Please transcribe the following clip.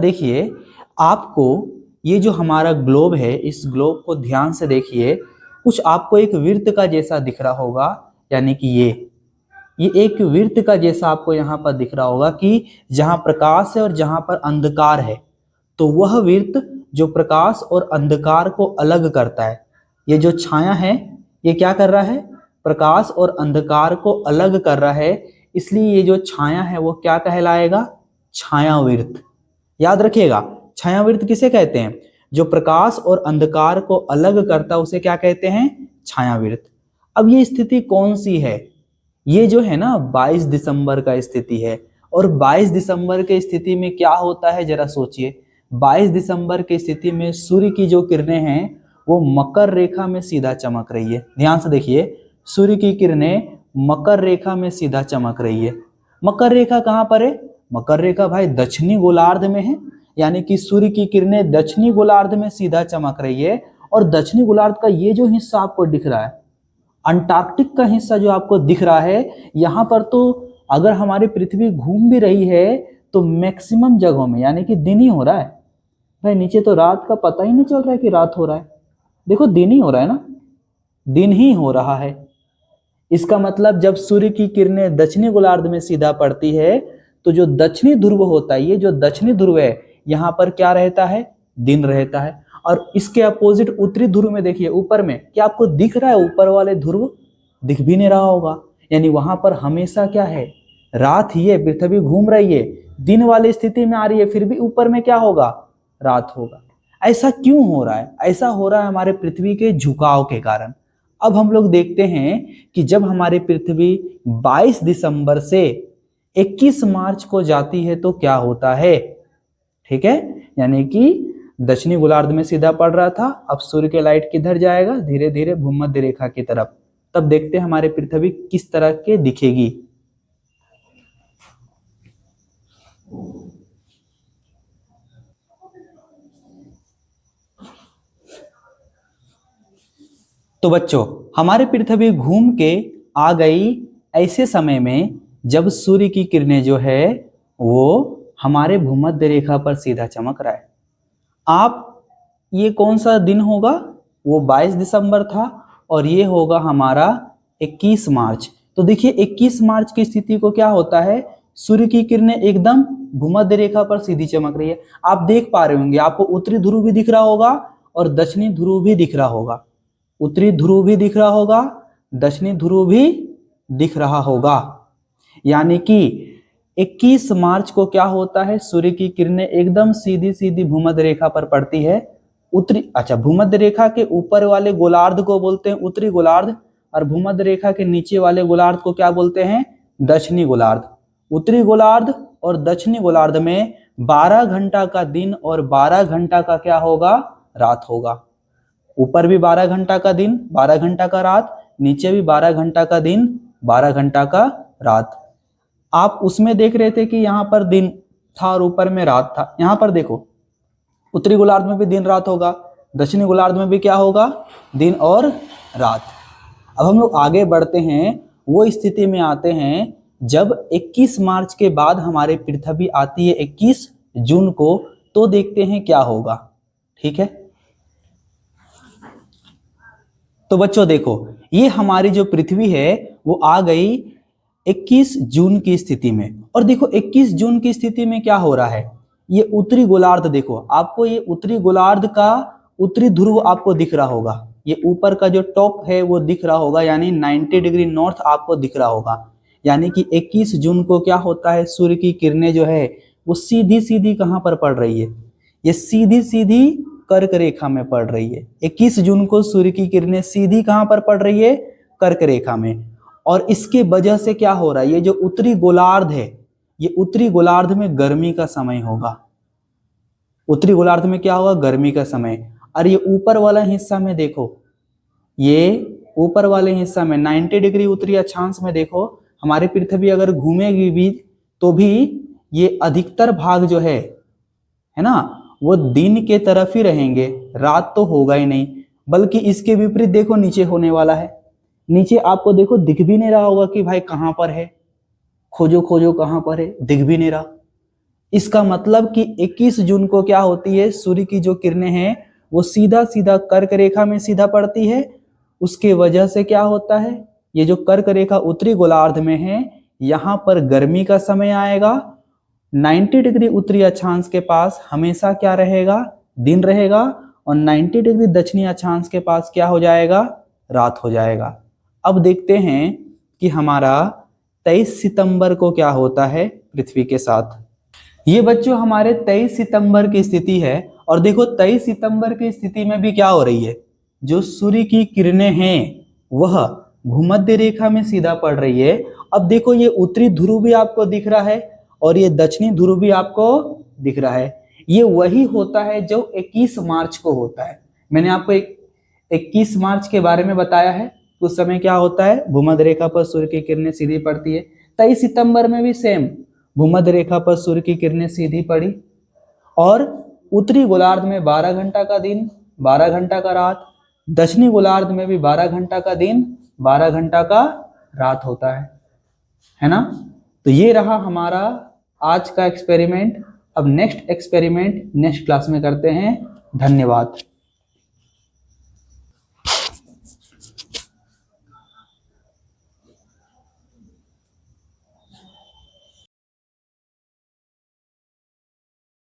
देखिए, आपको ये जो हमारा ग्लोब है, इस ग्लोब को ध्यान से देखिए, कुछ आपको एक वृत्त का जैसा दिख रहा होगा, यानी कि ये एक वृत्त का जैसा आपको यहाँ पर दिख रहा होगा कि जहाँ प्रकाश है और जहाँ पर अंधकार है, तो वह वृत्त जो प्रकाश और अंधकार को अलग करता है। ये जो छाया है, ये क्या कर रहा है? प्रकाश और अंधकार को अलग कर रहा है, इसलिए ये जो छाया है वो क्या कहलाएगा? छायावृत्त। याद रखिएगा, छायावृत्त किसे कहते हैं? जो प्रकाश और अंधकार को अलग करता है उसे क्या कहते हैं? छायावृत्त। अब ये स्थिति कौन सी है? ये जो है ना 22 दिसंबर का स्थिति है। और 22 दिसंबर के स्थिति में क्या होता है जरा सोचिए। 22 दिसंबर की स्थिति में सूर्य की जो किरणें हैं वो मकर रेखा में सीधा चमक रही है। ध्यान से देखिए, सूर्य की किरणें मकर रेखा में सीधा चमक रही है। मकर रेखा कहाँ पर है? मकर रेखा भाई दक्षिणी गोलार्ध में है, यानी कि सूर्य की किरणें दक्षिणी गोलार्ध में सीधा चमक रही है। और दक्षिणी गोलार्ध का ये जो हिस्सा आपको दिख रहा है, अंटार्कटिक का हिस्सा जो आपको दिख रहा है, यहाँ पर तो अगर हमारी पृथ्वी घूम भी रही है तो मैक्सिमम जगहों में यानी कि दिन ही हो रहा है। भाई नीचे तो रात का पता ही नहीं चल रहा है कि रात हो रहा है। देखो दिन ही हो रहा है ना, दिन ही हो रहा है। इसका मतलब जब सूर्य की किरणें दक्षिणी गोलार्ध में सीधा पड़ती है तो जो दक्षिणी ध्रुव होता है, ये जो दक्षिणी ध्रुव है, यहाँ पर क्या रहता है? दिन रहता है। और इसके अपोजिट उत्तरी ध्रुव में देखिए, ऊपर में क्या आपको दिख रहा है? ऊपर वाले ध्रुव दिख भी नहीं रहा होगा, यानी वहां पर हमेशा क्या है? रात ही है। पृथ्वी घूम रही है, दिन वाली स्थिति में आ रही है, फिर भी ऊपर में क्या होगा? रात होगा। ऐसा क्यों हो रहा है? ऐसा हो रहा है हमारे पृथ्वी के झुकाव के कारण। अब हम लोग देखते हैं कि जब हमारी पृथ्वी 22 दिसंबर से 21 मार्च को जाती है तो क्या होता है? ठीक है, यानी कि दक्षिणी गोलार्ध में सीधा पड़ रहा था, अब सूर्य के लाइट किधर जाएगा? धीरे धीरे भूमध्य रेखा की तरफ। तब देखते हैं हमारी पृथ्वी किस तरह के दिखेगी। तो बच्चों, हमारी पृथ्वी घूम के आ गई ऐसे समय में जब सूर्य की किरणें जो है वो हमारे भूमध्य रेखा पर सीधा चमक रहा है। आप ये कौन सा दिन होगा? वो 22 दिसंबर था और ये होगा हमारा 21 मार्च। तो देखिए 21 मार्च की स्थिति को क्या होता है? सूर्य की किरणें एकदम भूमध्य रेखा पर सीधी चमक रही है। आप देख पा रहे होंगे, आपको उत्तरी ध्रुव भी दिख रहा होगा और दक्षिणी ध्रुव भी दिख रहा होगा। उत्तरी ध्रुव भी दिख रहा होगा, दक्षिणी ध्रुव भी दिख रहा होगा। यानी कि 21 मार्च को क्या होता है? सूर्य की किरणें एकदम सीधी सीधी भूमध्य रेखा पर पड़ती है। भूमध्य रेखा के ऊपर वाले गोलार्ध को बोलते हैं उत्तरी गोलार्ध, और भूमध्य रेखा के नीचे वाले गोलार्ध को क्या बोलते हैं? दक्षिणी गोलार्ध। उत्तरी गोलार्ध और दक्षिणी गोलार्ध में 12 घंटा का दिन और 12 घंटा का क्या होगा? रात होगा। ऊपर भी 12 घंटा का दिन, 12 घंटा का रात, नीचे भी 12 घंटा का दिन, 12 घंटा का रात। आप उसमें देख रहे थे कि यहाँ पर दिन था और ऊपर में रात था। यहाँ पर देखो, उत्तरी गोलार्ध में भी दिन रात होगा, दक्षिणी गोलार्ध में भी क्या होगा? दिन और रात। अब हम लोग आगे बढ़ते हैं, वो स्थिति में आते हैं जब 21 मार्च के बाद हमारे पृथ्वी आती है 21 जून को, तो देखते हैं क्या होगा। ठीक है, तो बच्चों देखो, ये हमारी जो पृथ्वी है वो आ गई 21 जून की स्थिति में। और देखो 21 जून की स्थिति में क्या हो रहा है? ये उत्तरी गोलार्ध, देखो आपको ये उत्तरी गोलार्ध का उत्तरी ध्रुव आपको दिख रहा होगा। ये ऊपर का जो टॉप है वो दिख रहा होगा, यानी 90 डिग्री नॉर्थ आपको दिख रहा होगा। यानी कि 21 जून को क्या होता है? सूर्य की किरणें जो है वो सीधी सीधी कहाँ पर पड़ रही है? ये सीधी सीधी कर्क रेखा में पड़ रही है। 21 जून को सूर्य की किरणें सीधी कहाँ पर पड़ रही है? कर्क रेखा में। और इसके वजह से क्या हो रहा है? ये जो उत्तरी गोलार्ध है, ये उत्तरी गोलार्ध में गर्मी का समय होगा। उत्तरी गोलार्ध में क्या होगा? गर्मी का समय। और ये ऊपर वाला हिस्सा में देखो, ये ऊपर वाले हिस्सा में 90 डिग्री उत्तरी अक्षांश में देखो, हमारी पृथ्वी अगर घूमेगी भी तो भी ये अधिकतर भाग जो है ना, वो दिन के तरफ ही रहेंगे, रात तो होगा ही नहीं। बल्कि इसके विपरीत देखो नीचे होने वाला है। नीचे आपको देखो दिख भी नहीं रहा होगा कि भाई कहाँ पर है, खोजो खोजो कहाँ पर है, दिख भी नहीं रहा। इसका मतलब कि 21 जून को क्या होती है, सूर्य की जो किरणें हैं वो सीधा सीधा कर्क रेखा में सीधा पड़ती है। उसके वजह से क्या होता है, ये जो कर्क रेखा उत्तरी गोलार्ध में है, यहाँ पर गर्मी का समय आएगा। 90 डिग्री उत्तरी अक्षांश के पास हमेशा क्या रहेगा, दिन रहेगा, और 90 डिग्री दक्षिणी अक्षांश के पास क्या हो जाएगा, रात हो जाएगा। अब देखते हैं कि हमारा 23 सितंबर को क्या होता है पृथ्वी के साथ। ये बच्चों हमारे 23 सितंबर की स्थिति है, और देखो 23 सितंबर की स्थिति में भी क्या हो रही है, जो सूर्य की किरणें हैं वह भूमध्य रेखा में सीधा पड़ रही है। अब देखो ये उत्तरी ध्रुव भी आपको दिख रहा है और ये दक्षिणी ध्रुव भी आपको दिख रहा है। ये वही होता है जो 21 मार्च को होता है। मैंने आपको 21 मार्च के बारे में बताया है। उस समय क्या होता है, भूमध्य रेखा पर सूर्य की किरणें सीधी पड़ती है। 23 सितंबर में भी सेम भूमध्य रेखा पर सूर्य की किरणें सीधी पड़ी, और उत्तरी गोलार्ध में 12 घंटा का दिन 12 घंटा का रात, दक्षिणी गोलार्ध में भी 12 घंटा का दिन 12 घंटा का रात होता है ना। तो ये रहा हमारा आज का एक्सपेरिमेंट। अब नेक्स्ट एक्सपेरिमेंट नेक्स्ट क्लास में करते हैं। धन्यवाद।